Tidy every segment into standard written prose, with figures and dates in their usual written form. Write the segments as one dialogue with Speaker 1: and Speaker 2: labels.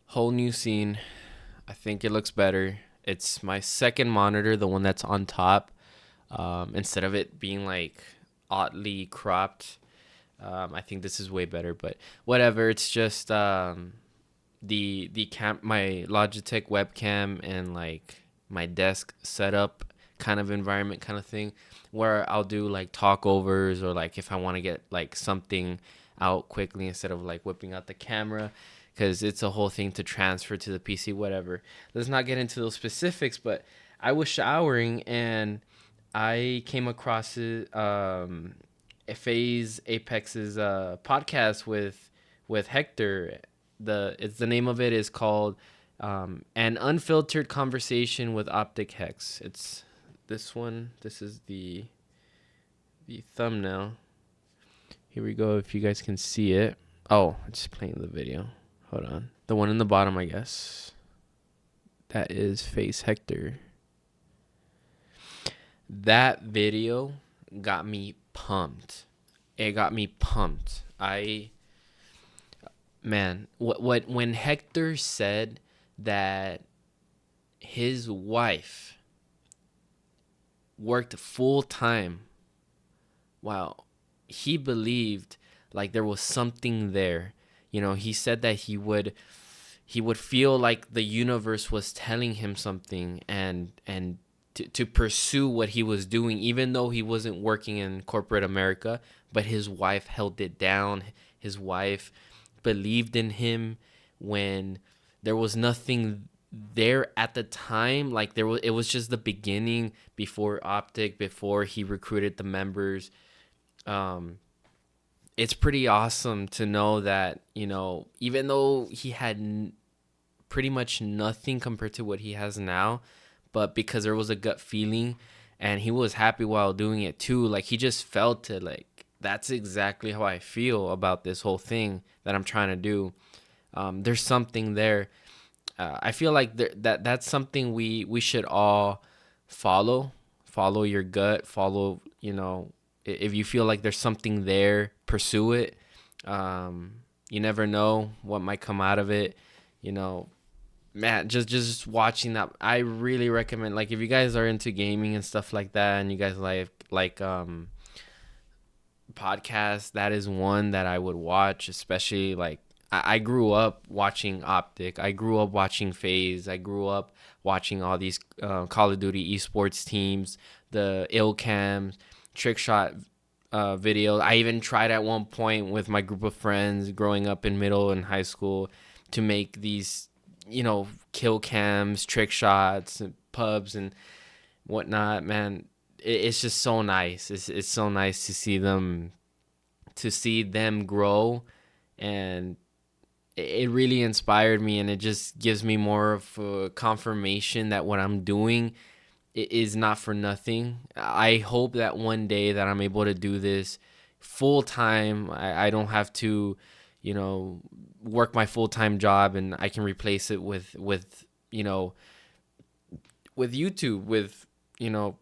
Speaker 1: Whole new scene. I think it looks better. It's my second monitor, the one that's on top. Instead of it being like oddly cropped, I think this is way better. But whatever. It's just my Logitech webcam and like my desk setup kind of environment kind of thing, where I'll do like talkovers or like if I want to get like something out quickly instead of like whipping out the camera, because it's a whole thing to transfer to the PC, whatever. Let's not get into those specifics, but I was showering and I came across FaZe Apex's podcast with Hector. The name of it is called An Unfiltered Conversation with Optic Hex. It's this one. This is the thumbnail. Here we go, if you guys can see it. Oh, I'm just playing the video. Hold on. The one in the bottom, I guess. That is FaZe Hector. That video got me pumped. It got me pumped. When Hector said that his wife worked full time while he believed like there was something there. You know, he said that he would feel like the universe was telling him something and to pursue what he was doing, even though he wasn't working in corporate America, but his wife held it down. His wife believed in him when there was nothing there at the time. Like it was just the beginning before Optic, before he recruited the members. It's pretty awesome to know that, you know, even though he had pretty much nothing compared to what he has now, but because there was a gut feeling and he was happy while doing it too, like he just felt it, like that's exactly how I feel about this whole thing that I'm trying to do. There's something there. I feel like that's something we should all follow your gut, follow, you know, if you feel like there's something there, pursue it. You never know what might come out of it, you know. Man, just watching that, I really recommend, like, if you guys are into gaming and stuff like that and you guys like podcasts, that is one that I would watch. Especially like I grew up watching Optic, I grew up watching FaZe, I grew up watching all these Call of Duty esports teams, the Illcams, trick shot videos. I even tried at one point with my group of friends growing up in middle and high school to make these, you know, kill cams, trick shots, and pubs and whatnot. Man, it's just so nice. It's so nice to see them grow, and it really inspired me, and it just gives me more of a confirmation that what I'm doing is not for nothing. I hope that one day that I'm able to do this full time. I don't have to, you know, work my full-time job, and I can replace it with you know, with YouTube, with, you know,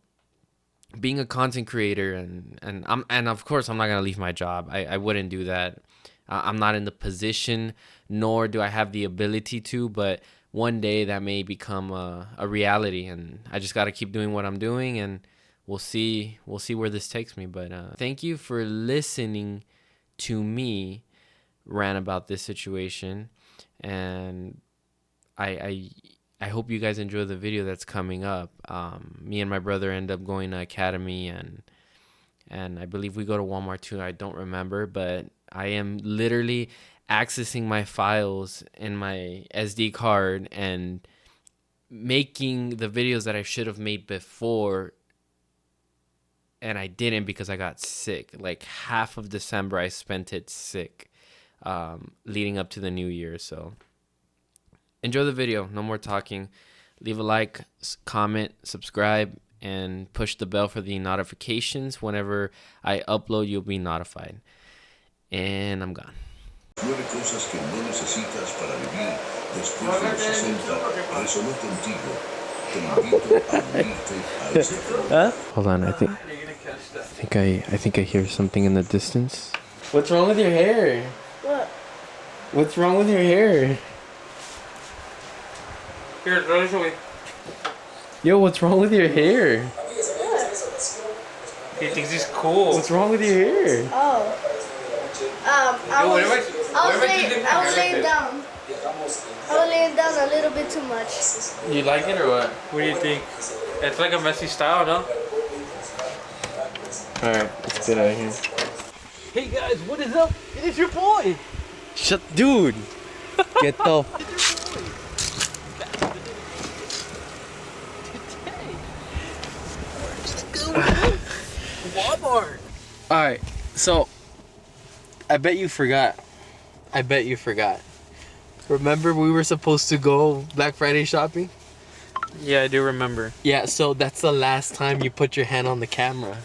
Speaker 1: being a content creator, and of course I'm not gonna leave my job. I wouldn't do that. I'm not in the position, nor do I have the ability to, but one day that may become a reality, and I just got to keep doing what I'm doing, and we'll see where this takes me. But thank you for listening to me rant about this situation, and I hope you guys enjoy the video that's coming up. Me and my brother end up going to Academy, and I believe we go to Walmart too. I don't remember, but I am literally accessing my files in my SD card and making the videos that I should have made before, and I didn't because I got sick. Like half of December I spent it sick, leading up to the new year. So enjoy the video. No more talking. Leave a like, comment, subscribe, and push the bell for the notifications. Whenever I upload, you'll be notified. And I'm gone.
Speaker 2: 9 cosas que no necesitas para vivir después de los 60 resonó contigo. Te invito a unirte a ese club.
Speaker 1: Hold on, I think I hear something in the distance. What's wrong with your hair?
Speaker 3: What?
Speaker 1: What's wrong with your hair?
Speaker 3: Here, throw this away.
Speaker 1: Yo, what's wrong with your hair?
Speaker 3: He thinks he's cool.
Speaker 1: What's wrong with your hair?
Speaker 4: Oh. I was laying down. I was laying down a little bit too much.
Speaker 1: You like it or what?
Speaker 3: What do you think? It's like a messy style, no?
Speaker 1: Alright, let's get out of here.
Speaker 3: Hey guys, what is up? It is your boy.
Speaker 1: Shut, dude. Get the.
Speaker 3: Walmart.
Speaker 1: Alright, so I bet you forgot. Remember we were supposed to go Black Friday shopping?
Speaker 3: Yeah, I do remember.
Speaker 1: Yeah, so that's the last time you put your hand on the camera.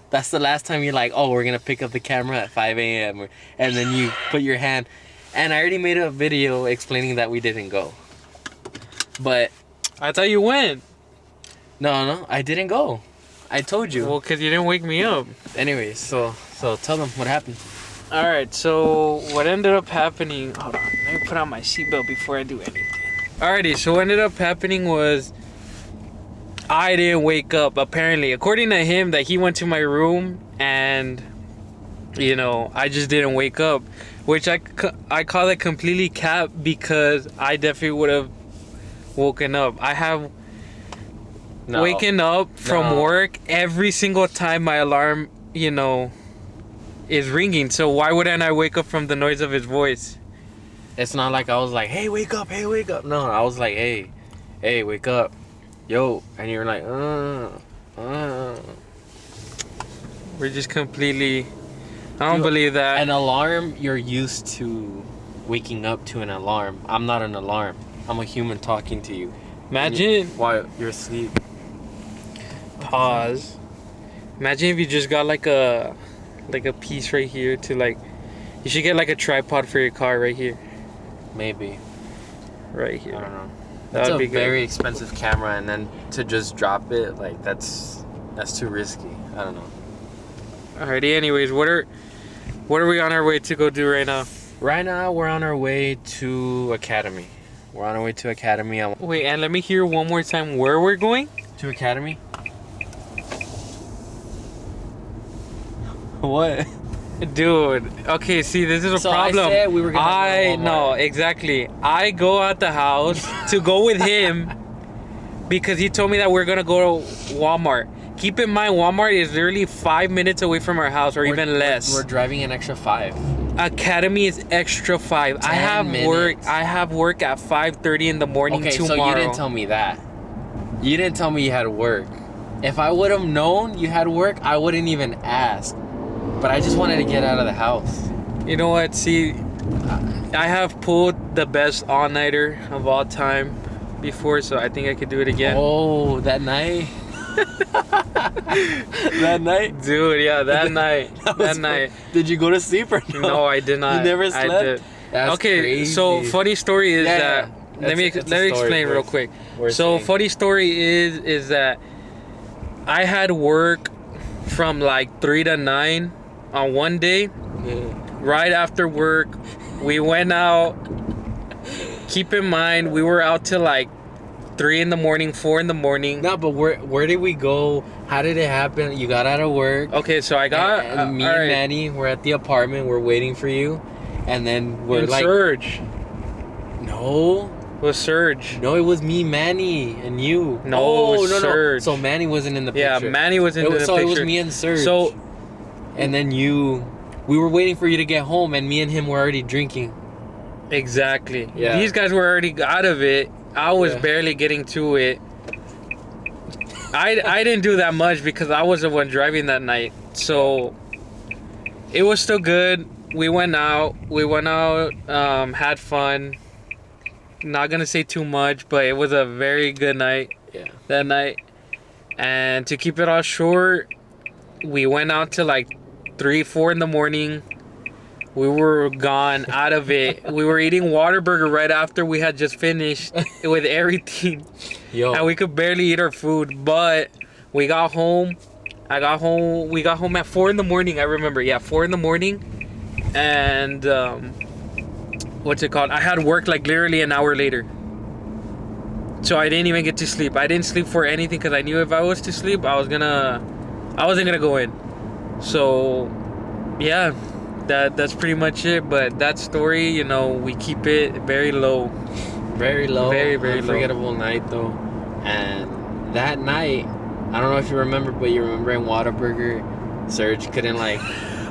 Speaker 1: That's the last time you're like, oh, we're gonna pick up the camera at 5 a.m. And then you put your hand. And I already made a video explaining that we didn't go. But
Speaker 3: I thought you went.
Speaker 1: no, I didn't go. I told you.
Speaker 3: Well, because you didn't wake me up.
Speaker 1: Anyways, so tell them what happened.
Speaker 3: Alright, so what ended up happening... Hold on, let me put on my seatbelt before I do anything. Alrighty, so what ended up happening was... I didn't wake up, apparently. According to him, that he went to my room and... You know, I just didn't wake up. Which I call it completely cap because I definitely would have woken up. I have... waking up from work every single time my alarm, you know, is ringing. So why wouldn't I wake up from the noise of his voice?
Speaker 1: It's not like I was like, hey, wake up, hey, wake up. No, I was like, hey, wake up. Yo. And you're like,
Speaker 3: We're just completely... I don't believe that.
Speaker 1: An alarm, you're used to waking up to an alarm. I'm not an alarm. I'm a human talking to you.
Speaker 3: Imagine...
Speaker 1: While you're asleep.
Speaker 3: Pause. Imagine if you just got like a piece right here to like... You should get like a tripod for your car right here.
Speaker 1: Maybe.
Speaker 3: Right here.
Speaker 1: I don't know.
Speaker 3: That would be good.
Speaker 1: Very expensive camera, and then to just drop it, like that's too risky. I don't know.
Speaker 3: Alrighty, anyways, what are we on our way to go do right now?
Speaker 1: Right now, we're on our way to Academy.
Speaker 3: Wait, and let me hear one more time where we're going?
Speaker 1: To Academy? What?
Speaker 3: Dude, okay, see, this is a problem.
Speaker 1: I said we were gonna go to Walmart.
Speaker 3: No, exactly. I go out the house to go with him because he told me that we're gonna go to Walmart. Keep in mind, Walmart is literally 5 minutes away from our house, or even less.
Speaker 1: We're driving an extra 5.
Speaker 3: Academy is extra 5. I have work at 5:30 in the morning tomorrow.
Speaker 1: So you didn't tell me that. You didn't tell me you had work. If I would have known you had work, I wouldn't even ask. But I just wanted to get out of the house.
Speaker 3: You know what? See, I have pulled the best all-nighter of all time before, so I think I could do it again.
Speaker 1: Oh, that night? That night?
Speaker 3: Dude, yeah, that night. That night.
Speaker 1: Did you go to sleep or no?
Speaker 3: No, I did not.
Speaker 1: You never slept?
Speaker 3: I did.
Speaker 1: That's
Speaker 3: okay,
Speaker 1: crazy.
Speaker 3: so funny story is that... Let me explain real quick. So funny story is that I had work from like 3 to 9 on one day. Right after work, we went out. Keep in mind, we were out till like 3 in the morning, 4 in the morning.
Speaker 1: No, but where did we go? How did it happen? You got out of work.
Speaker 3: Okay, so I got...
Speaker 1: and me and Manny were at the apartment. We're waiting for you. And then we're like...
Speaker 3: Surge.
Speaker 1: No.
Speaker 3: It was Surge.
Speaker 1: No, it was me, Manny, and you.
Speaker 3: No, it was Surge.
Speaker 1: So Manny wasn't in the picture.
Speaker 3: Yeah, Manny was in the picture.
Speaker 1: So it was me and Surge.
Speaker 3: So...
Speaker 1: And then you... We were waiting for you to get home, and me and him were already drinking.
Speaker 3: Exactly.
Speaker 1: Yeah.
Speaker 3: These guys were already out of it. I was barely getting to it. I didn't do that much because I was the one driving that night. So it was still good. We went out, had fun. Not gonna say too much, but it was a very good night.
Speaker 1: Yeah.
Speaker 3: That night. And to keep it all short, we went out till like 3, 4 in the morning. We were gone out of it. We were eating Whataburger right after we had just finished with everything.
Speaker 1: Yo.
Speaker 3: And we could barely eat our food. But we got home. We got home at 4 in the morning. I remember. Yeah, 4 in the morning. And what's it called? I had work like literally an hour later. So I didn't even get to sleep. I didn't sleep for anything because I knew if I was to sleep, I wasn't gonna go in. So yeah, that's pretty much it. But that story, you know, we keep it very low.
Speaker 1: Very low.
Speaker 3: Very, very low.
Speaker 1: Unforgettable night though. And that night, I don't know if you remember, but you remember in Whataburger, Serge couldn't like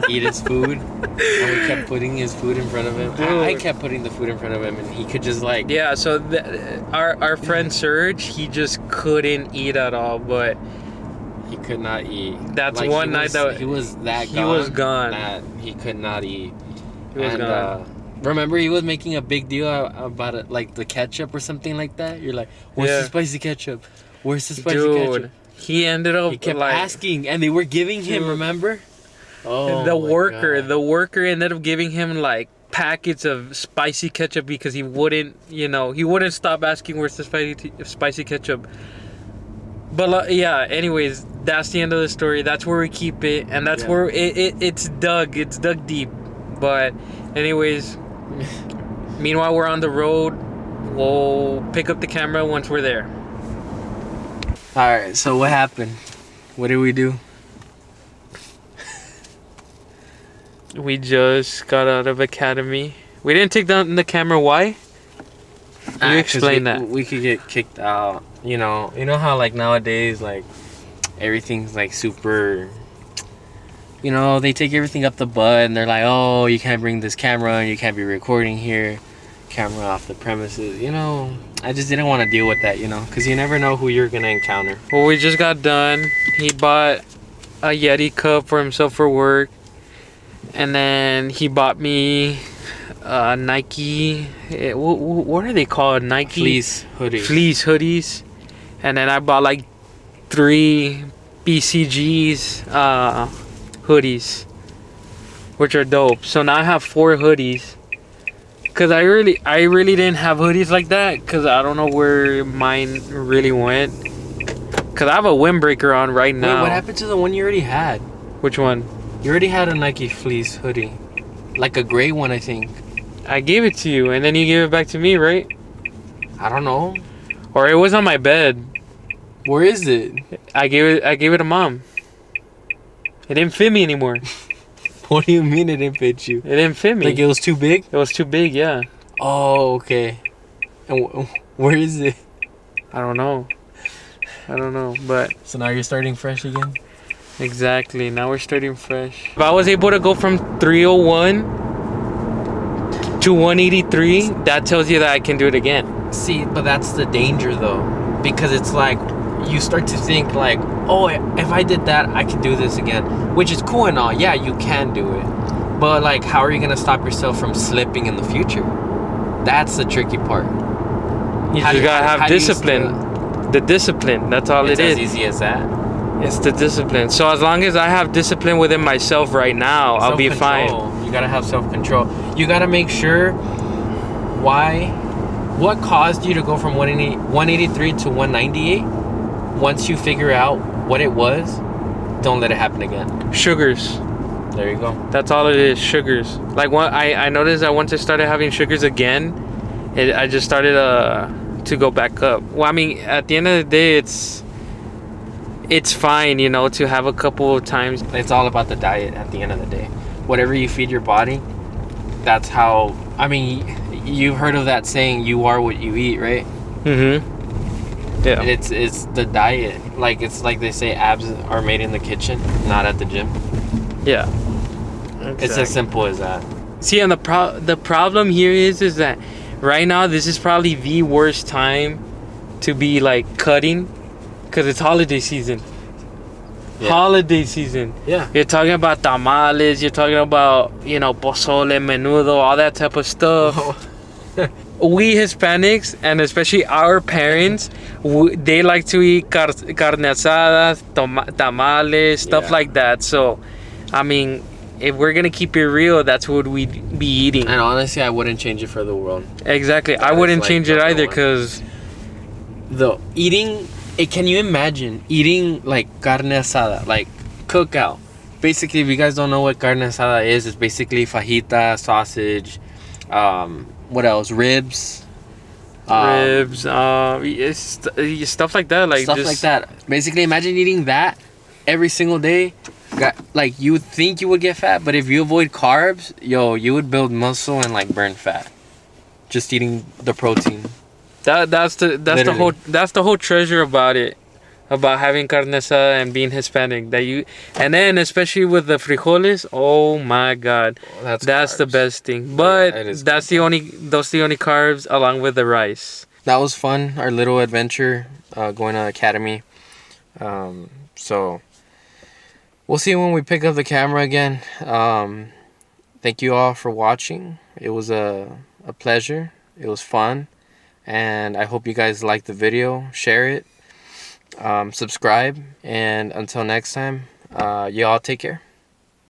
Speaker 1: eat his food, and we kept putting his food in front of him. I kept putting the food in front of him, and he could just like.
Speaker 3: Yeah. So our friend Serge, he just couldn't eat at all, but.
Speaker 1: He could not eat.
Speaker 3: That's like one night that
Speaker 1: he was that
Speaker 3: he was gone.
Speaker 1: That he could not eat.
Speaker 3: He was gone.
Speaker 1: Remember, he was making a big deal about it, like the ketchup or something like that. You're like, "Where's the spicy ketchup? Where's the spicy ketchup?"
Speaker 3: He ended up.
Speaker 1: He kept asking, and they were giving him. Remember? Oh,
Speaker 3: the worker ended up giving him like packets of spicy ketchup because he wouldn't stop asking where's the spicy ketchup. But yeah, anyways, that's the end of the story. That's where we keep it, and that's where it's dug deep. But anyways, meanwhile we're on the road. We'll pick up the camera once we're there.
Speaker 1: All right, so what happened? What did we do?
Speaker 3: We just got out of academy. We didn't take down the camera. Why? Can you explain that?
Speaker 1: We could get kicked out. You know how like nowadays like everything's like super. You know, they take everything up the butt and they're like, oh, you can't bring this camera and you can't be recording here. Camera off the premises. You know, I just didn't want to deal with that. You know, because you never know who you're gonna encounter.
Speaker 3: Well, we just got done. He bought a Yeti cup for himself for work, and then he bought me. Nike, what are they called? Nike
Speaker 1: fleece
Speaker 3: hoodies, and then I bought like 3 BCGs hoodies, which are dope. So now I have 4 hoodies, cause I really didn't have hoodies like that, cause I don't know where mine really went. Cause I have a windbreaker on right now.
Speaker 1: Wait, what happened to the one you already had?
Speaker 3: Which one?
Speaker 1: You already had a Nike fleece hoodie, like a gray one, I think.
Speaker 3: I gave it to you, and then you gave it back to me, right?
Speaker 1: I don't know.
Speaker 3: Or it was on my bed.
Speaker 1: Where is it?
Speaker 3: I gave it to Mom. It didn't fit me anymore.
Speaker 1: What do you mean it didn't fit you?
Speaker 3: It didn't fit me.
Speaker 1: Like it was too big?
Speaker 3: It was too big, yeah.
Speaker 1: Oh, okay. And where is it?
Speaker 3: I don't know, but...
Speaker 1: So now you're starting fresh again?
Speaker 3: Exactly, now we're starting fresh. If I was able to go from 301... to 183, that tells you that I can do it again.
Speaker 1: See, but that's the danger though, because it's like you start to think like, oh, if I did that, I can do this again, which is cool and all. Yeah, you can do it, but like, how are you gonna stop yourself from slipping in the future? That's the tricky part.
Speaker 3: You just gotta have discipline. The discipline, that's all it is.
Speaker 1: It's as easy as that.
Speaker 3: It's the discipline. So as long as I have discipline within myself right now, I'll be fine.
Speaker 1: You gotta have self-control. You gotta make sure what caused you to go from 183 to 198. Once you figure out what it was, don't let it happen again.
Speaker 3: Sugars.
Speaker 1: There you go.
Speaker 3: That's all it is, sugars. Like I noticed that once I started having sugars again, I just started to go back up. Well, I mean, at the end of the day, it's fine, you know, to have a couple of times.
Speaker 1: It's all about the diet at the end of the day. Whatever you feed your body, that's how. I mean, you've heard of that saying, you are what you eat, right?
Speaker 3: Mm-hmm. Yeah.
Speaker 1: It's the diet. Like, it's like they say, abs are made in the kitchen, not at the gym.
Speaker 3: Yeah. Exactly.
Speaker 1: It's as simple as that.
Speaker 3: See, and the problem here is that right now, this is probably the worst time to be like cutting, because it's holiday season. Yeah. Holiday season.
Speaker 1: Yeah.
Speaker 3: You're talking about tamales, you're talking about, you know, pozole, menudo, all that type of stuff. Oh. We Hispanics, and especially our parents, they like to eat carne asadas, tamales, stuff like that. So, I mean, if we're going to keep it real, that's what we'd be eating.
Speaker 1: And honestly, I wouldn't change it for the world.
Speaker 3: Exactly. I wouldn't change it either, because...
Speaker 1: Can you imagine eating like carne asada, like cookout? Basically, if you guys don't know what carne asada is, it's basically fajita, sausage, what else? Ribs,
Speaker 3: Ribs, stuff like that. Like
Speaker 1: stuff
Speaker 3: just,
Speaker 1: like that. Basically, imagine eating that every single day. Like you would think you would get fat, but if you avoid carbs, you would build muscle and like burn fat. Just eating the protein.
Speaker 3: That's the whole treasure about it, about having carne asada and being Hispanic. And then especially with the frijoles, oh my god, that's the best thing. But those the only carbs along with the rice.
Speaker 1: That was fun. Our little adventure going to academy. So we'll see when we pick up the camera again. Thank you all for watching. It was a pleasure. It was fun. And I hope you guys liked the video. Share it. Subscribe. And until next time, y'all take care.